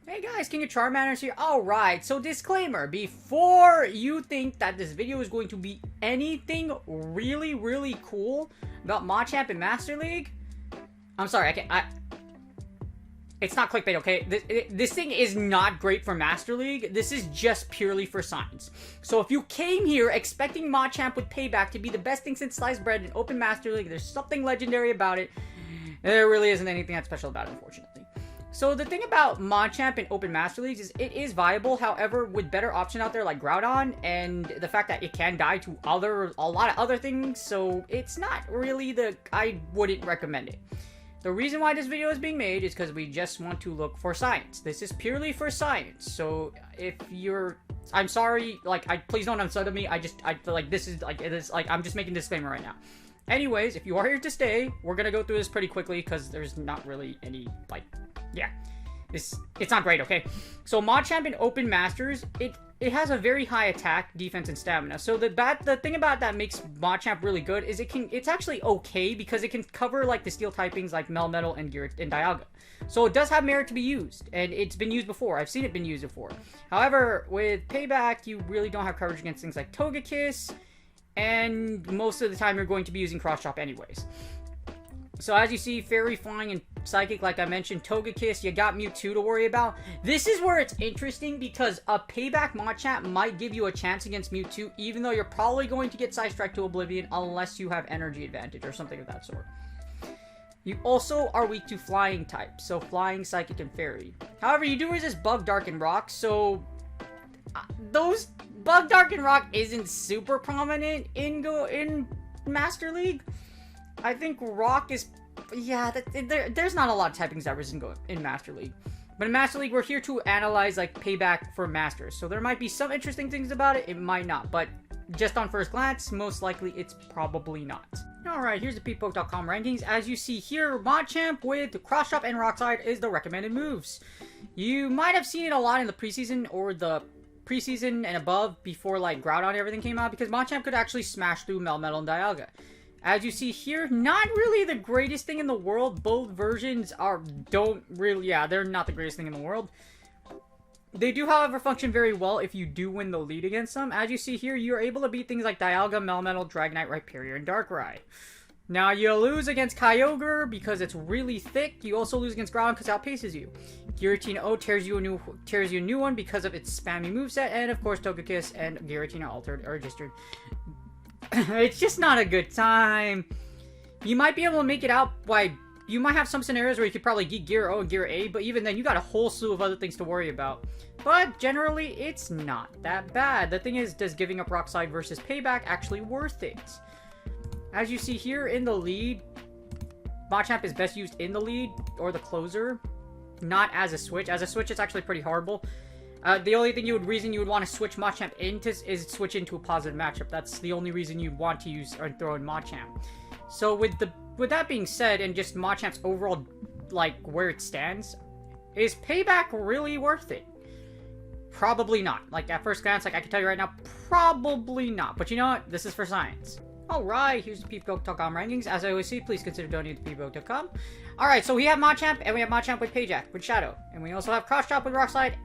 Hey guys, King of Charmanners here. Alright, so disclaimer, before you think that this video is going to be anything really cool about Machamp and Master League, I'm sorry, it's not clickbait, okay? This thing is not great for Master League. This is just purely for science. So if you came here expecting Machamp with Payback to be the best thing since sliced bread in Open Master League, there's something legendary about it. There really isn't anything that special about it, unfortunately. So the thing about Machamp in Open Master Leagues is it is viable, however, with better option out there like Groudon, and the fact that it can die to a lot of other things, so it's not really I wouldn't recommend it. The reason why this video is being made is because we just want to look for science. This is purely for science, so if you're... I'm sorry, please don't unsub me, I feel like this is, I'm just making a disclaimer right now. Anyways, if you are here to stay, we're gonna go through this pretty quickly, because there's not really any, yeah, it's not great, okay? So Machamp in Open Masters, it has a very high attack, defense, and stamina. So the thing about that makes Machamp really good is it's actually okay because it can cover the steel typings like Melmetal and Dialga. So it does have merit to be used, and it's been used before. I've seen it been used before. However, with Payback, you really don't have coverage against things like Togekiss, and most of the time you're going to be using Cross Chop anyways. So as you see, Fairy, Flying, and Psychic, like I mentioned, Togekiss, you got Mewtwo to worry about. This is where it's interesting because a Payback Machamp might give you a chance against Mewtwo, even though you're probably going to get Side Strike to Oblivion unless you have Energy Advantage or something of that sort. You also are weak to Flying type, so Flying, Psychic, and Fairy. However, you do resist Bug, Dark, and Rock, so those Bug, Dark, and Rock isn't super prominent in Master League. I think Rock is... yeah, there's not a lot of typings that resist in Master League. But in Master League, we're here to analyze, Payback for Masters. So there might be some interesting things about it, it might not. But just on first glance, most likely it's probably not. Alright, here's the Peeppoke.com rankings. As you see here, Machamp with Cross Chop and Rock Slide is the recommended moves. You might have seen it a lot in the preseason or the preseason and above before, Groudon and everything came out, because Machamp could actually smash through Melmetal and Dialga. As you see here, not really the greatest thing in the world. Both versions they're not the greatest thing in the world. They do, however, function very well if you do win the lead against them. As you see here, you're able to beat things like Dialga, Melmetal, Dragonite, Rhyperior, and Darkrai. Now, you lose against Kyogre because it's really thick. You also lose against Groudon because it outpaces you. Giratina O tears you a new one because of its spammy moveset, and of course Togekiss and Giratina Altered are just your... it's just not a good time. You might be able to make it out by... you might have some scenarios where you could probably get Gear O and Gear A, but even then, you got a whole slew of other things to worry about. But generally, it's not that bad. The thing is, does giving up Rock Slide versus Payback actually worth it? As you see here in the lead, Machamp is best used in the lead, or the closer, not as a switch. As a switch, it's actually pretty horrible. The only reason you would want to switch Machamp into is switch into a positive matchup. That's the only reason you'd want to use or throw in Machamp. So with that being said, and just Machamp's overall, where it stands, is Payback really worth it? Probably not. At first glance, I can tell you right now, probably not. But you know what? This is for science. Alright, here's the Peeppoke.com rankings. As I always say, please consider donating to Peeppoke.com. Alright, so we have Machamp, and we have Machamp with Payback, with Shadow. And we also have Cross Chop with Rock Slide,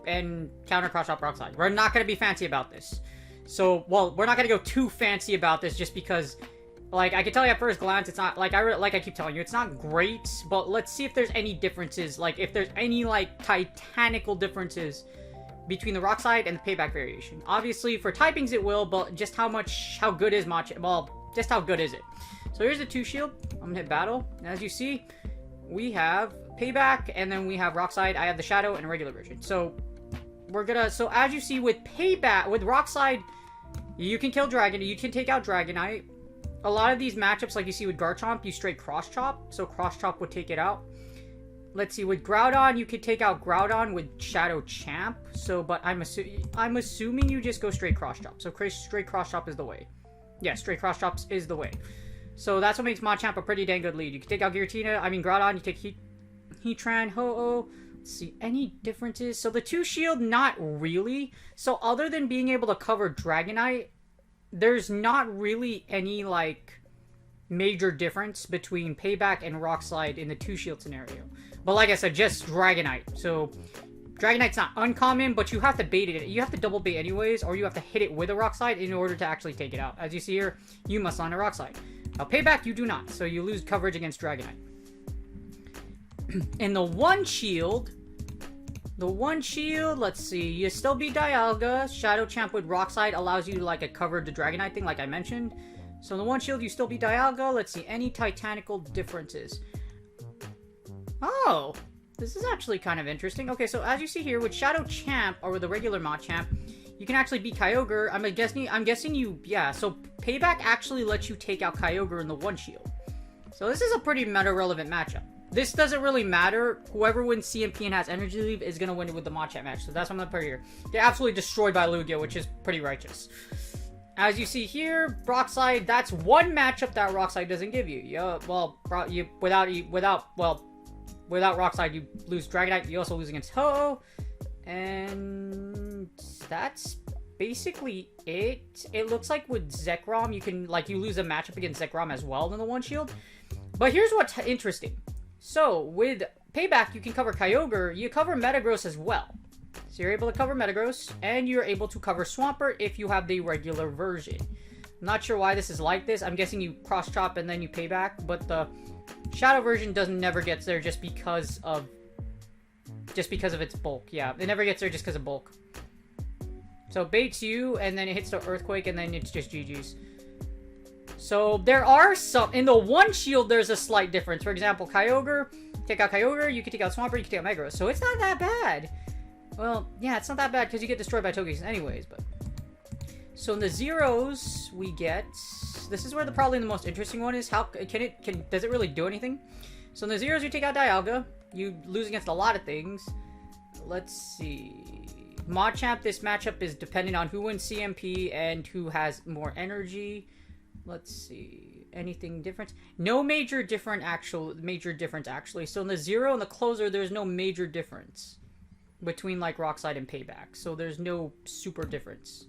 and counter Cross Chop Rock Slide. We're not going to be fancy about this. So, well, we're not going to go too fancy about this just because, I can tell you at first glance, it's not, I keep telling you, it's not great. But let's see if there's any differences, if there's any, titanical differences between the Rock Slide and the Payback variation. Obviously, for typings it will, but just how good is Machamp? Well, just how good is it? So here's the 2-shield. I'm gonna hit battle. And as you see, we have Payback, and then we have Rock Slide. I have the Shadow and a regular version. So so as you see with Payback, with Rock Slide, you can kill Dragon, you can take out Dragonite. a lot of these matchups, like you see with Garchomp, you straight cross chop. So cross chop would take it out. Let's see, with Groudon, you could take out Groudon with Shadow Champ. So, but I'm assuming you just go straight cross chop. So straight cross chop is the way. Yeah, straight cross chops is the way. So that's what makes Machamp a pretty dang good lead. You can take out Groudon, you take Heatran, Ho-Oh. Let's see, any differences? So the 2 shield, not really. So other than being able to cover Dragonite, there's not really any, like, major difference between Payback and Rock Slide in the 2 shield scenario. But like I said, just Dragonite. So Dragonite's not uncommon, but you have to bait it. You have to double bait anyways, or you have to hit it with a Rock Slide in order to actually take it out. As you see here, you must land a Rock Slide. Now Payback, you do not, so you lose coverage against Dragonite. In the 1 shield, let's see, you still beat Dialga. Shadow Champ with Rock Slide allows you like a cover the Dragonite thing, like I mentioned. So in the 1 shield, you still beat Dialga. Let's see, any Titanical differences. Oh, this is actually kind of interesting. Okay, so as you see here, with Shadow Champ, or with the regular Machamp, you can actually beat Kyogre. I'm guessing you, yeah, so Payback actually lets you take out Kyogre in the 1 shield. So this is a pretty meta-relevant matchup. This doesn't really matter. Whoever wins CMP and has Energy Leaf is going to win it with the Machamp match. So that's what I'm going to put here. Get absolutely destroyed by Lugia, which is pretty righteous. As you see here, Rock Slide, that's one matchup that Rock Slide doesn't give you. Yeah, well, without Rock Slide, you lose Dragonite. You also lose against Ho-Oh. And that's basically it. It looks like with Zekrom, you can, like, you lose a matchup against Zekrom as well in the 1 shield. But here's what's interesting. So, with Payback, you can cover Kyogre. You cover Metagross as well. So you're able to cover Metagross, and you're able to cover Swampert if you have the regular version. I'm not sure why this is like this. I'm guessing you cross-chop and then you Payback, but the Shadow version never gets there just because of its bulk. Yeah, it never gets there just because of bulk. So it baits you, and then it hits the Earthquake, and then it's just GG's. So there are some... In the 1 shield, there's a slight difference. For example, Kyogre, take out Kyogre, you can take out Swampert, you can take out Metagross. So it's not that bad. Well, yeah, it's not that bad because you get destroyed by Togekiss anyways, but... So in the zeros, we get... This is where probably the most interesting one is. How does it really do anything? So in the zeros, you take out Dialga. You lose against a lot of things. Let's see... Machamp, this matchup is dependent on who wins CMP and who has more energy. Let's see. Anything different? No major difference actually. So in the 0 and the closer, there's no major difference between like Rock Slide and Payback. So there's no super difference.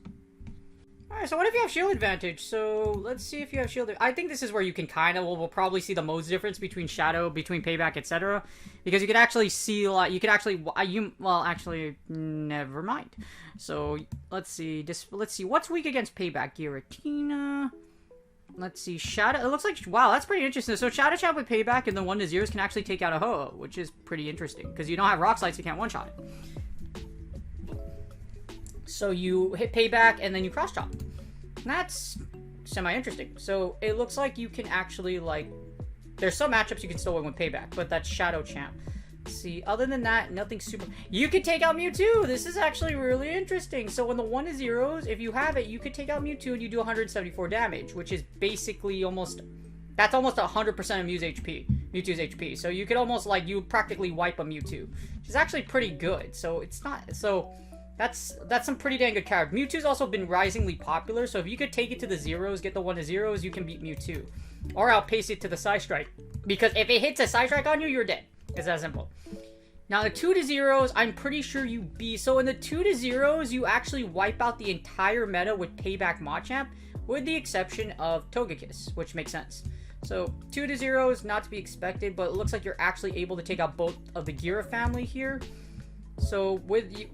Alright, so what if you have shield advantage? So let's see if you have shield. I think this is where you can kind of, we'll probably see the most difference between Shadow, between Payback, etc. Because you can actually see a lot. You can actually, well, actually, never mind. So let's see. Let's see what's weak against Payback. Giratina. Let's see, Shadow, it looks like, wow, that's pretty interesting. So Shadow Champ with Payback and the 1-0s can actually take out a Ho-Oh, which is pretty interesting, because you don't have Rock Slides, so you can't one-shot it. So you hit Payback, and then you cross-chop. That's semi-interesting. So it looks like you can actually, like, there's some matchups you can still win with Payback, but that's Shadow Champ. Let's see, other than that, nothing super... You could take out Mewtwo! This is actually really interesting. So when the 1-0s, if you have it, you could take out Mewtwo and you do 174 damage, which is basically almost... That's almost 100% of Mewtwo's HP. So you could almost, like, you practically wipe a Mewtwo, which is actually pretty good. So it's not... So that's some pretty dang good character. Mewtwo's also been risingly popular, so if you could take it to the zeros, get the 1-0s, you can beat Mewtwo. Or outpace it to the Side Strike. Because if it hits a Side Strike on you, you're dead. It's that simple. Now the 2-0s, I'm pretty sure you beat. So in the 2-0s, you actually wipe out the entire meta with Payback Machamp, with the exception of Togekiss, which makes sense. So 2-0s, not to be expected, but it looks like you're actually able to take out both of the Gira family here. So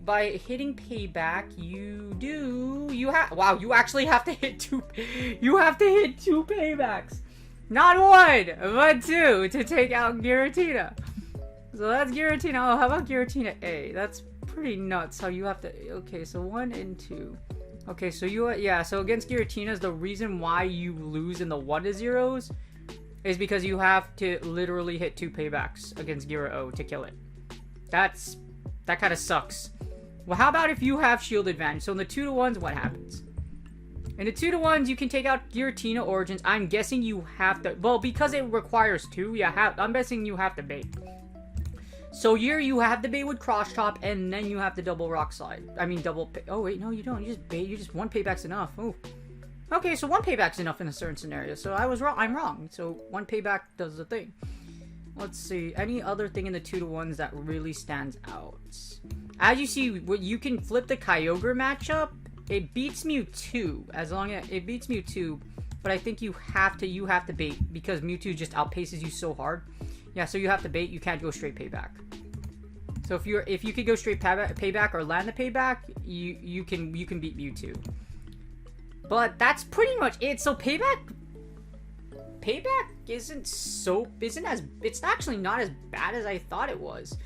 by hitting Payback, wow, you actually have to hit two. You have to hit 2 Paybacks, not 1, but 2 to take out Giratina. So that's Giratina. Oh, how about Giratina A? That's pretty nuts how you have to... Okay, so 1 and 2. Okay, so so against Giratina, the reason why you lose in the 1-0s is because you have to literally hit 2 Paybacks against Gira O to kill it. That kind of sucks. Well, how about if you have shield advantage? So in the 2-1s, what happens? In the 2-to-1s, you can take out Giratina Origins. I'm guessing you have to... Well, because it requires 2, I'm guessing you have to bait. So here you have the bait with Cross Chop, and then you have the double Rock Slide. I mean, double... Oh, wait, no, you don't. You just bait. You just... 1 payback's enough. Oh. Okay, so 1 payback's enough in a certain scenario. So I was wrong. I'm wrong. So 1 payback does the thing. Let's see. Any other thing in the 2-to-1s that really stands out? As you see, you can flip the Kyogre matchup. It beats Mewtwo. As long as... It beats Mewtwo. But I think you have to bait. Because Mewtwo just outpaces you so hard. Yeah, so you have to bait. You can't go straight payback. So if you could go straight payback or land the payback, you can beat Mewtwo. But that's pretty much it. So payback it's actually not as bad as I thought it was.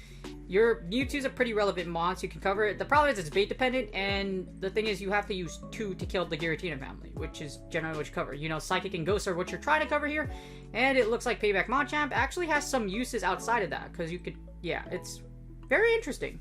Your Mewtwo's a pretty relevant monster. You can cover it. The problem is it's bait dependent, and the thing is you have to use 2 to kill the Giratina family, which is generally what you cover. You know, Psychic and Ghost are what you're trying to cover here, and it looks like Payback Machamp actually has some uses outside of that, because you could, yeah, it's very interesting.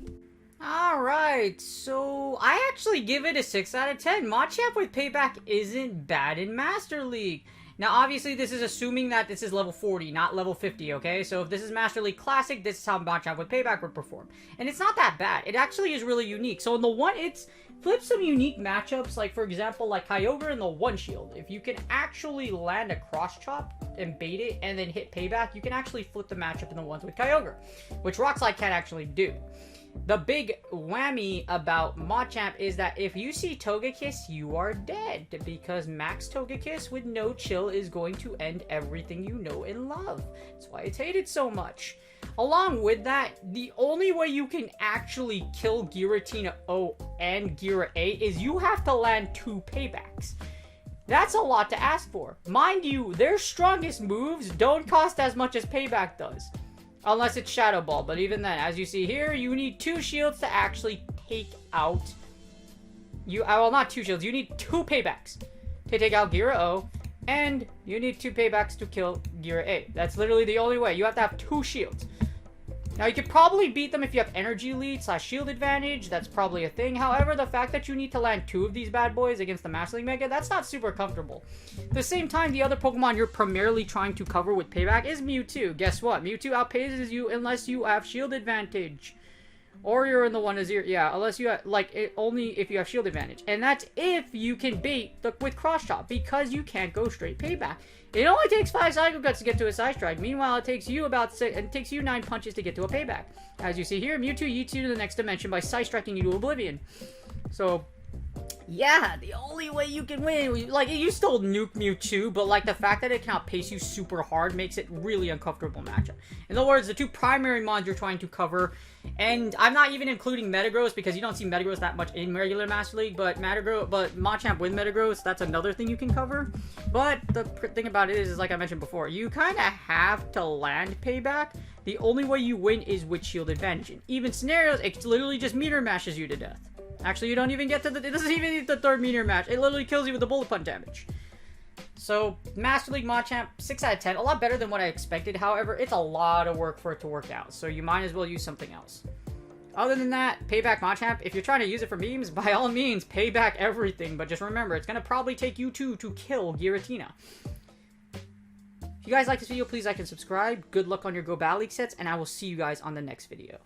Alright, so I actually give it a 6 out of 10. Machamp with Payback isn't bad in Master League. Now, obviously, this is assuming that this is level 40, not level 50, okay? So if this is Master League Classic, this is how Machamp with Payback would perform. And it's not that bad. It actually is really unique. So in the one, it's flips some unique matchups, like, for example, like Kyogre in the 1-shield. If you can actually land a Cross Chop and bait it and then hit Payback, you can actually flip the matchup in the ones with Kyogre, which Rock Slide can't actually do. The big whammy about Machamp is that if you see Togekiss, you are dead, because Max Togekiss with no chill is going to end everything you know and love. That's why it's hated so much. Along with that, the only way you can actually kill Giratina O and Gira A is you have to land 2 paybacks. That's a lot to ask for. Mind you, their strongest moves don't cost as much as Payback does. Unless it's Shadow Ball, but even then, as you see here, you need 2 shields to actually take out... well, not 2 shields, you need 2 paybacks to take out Gira O, and you need 2 paybacks to kill Gira A. That's literally the only way. You have to have 2 shields. Now, you could probably beat them if you have energy lead / shield advantage. That's probably a thing. However, the fact that you need to land 2 of these bad boys against the Master League Mega, that's not super comfortable. At the same time, the other Pokemon you're primarily trying to cover with Payback is Mewtwo. Guess what? Mewtwo outpaces you unless you have shield advantage. Or you're in the 1-0. Yeah, unless you have, only if you have shield advantage. And that's if you can bait with Cross Chop, because you can't go straight Payback. It only takes 5 Psycho Guts to get to a Side Strike. Meanwhile, it takes you about 6, and it takes you 9 punches to get to a Payback. As you see here, Mewtwo yeets you to the next dimension by Side Striking you to oblivion. So, yeah, the only way you can win, like, you still nuke Mewtwo, but, like, the fact that it can outpace you super hard makes it really uncomfortable matchup. In other words, the 2 primary mons you're trying to cover, and I'm not even including Metagross, because you don't see Metagross that much in regular Master League, but Machamp with Metagross, that's another thing you can cover. But the thing about it is like I mentioned before, you kind of have to land Payback. The only way you win is with shield advantage. In even scenarios, it literally just meter mashes you to death. Actually, you don't even get to it doesn't even need the 3rd meter match. It literally kills you with the bullet punch damage. So, Master League Machamp, 6 out of 10. A lot better than what I expected. However, it's a lot of work for it to work out. So, you might as well use something else. Other than that, Payback Machamp, if you're trying to use it for memes, by all means, pay back everything. But just remember, it's going to probably take you 2 to kill Giratina. If you guys like this video, please like and subscribe. Good luck on your Go Battle League sets, and I will see you guys on the next video.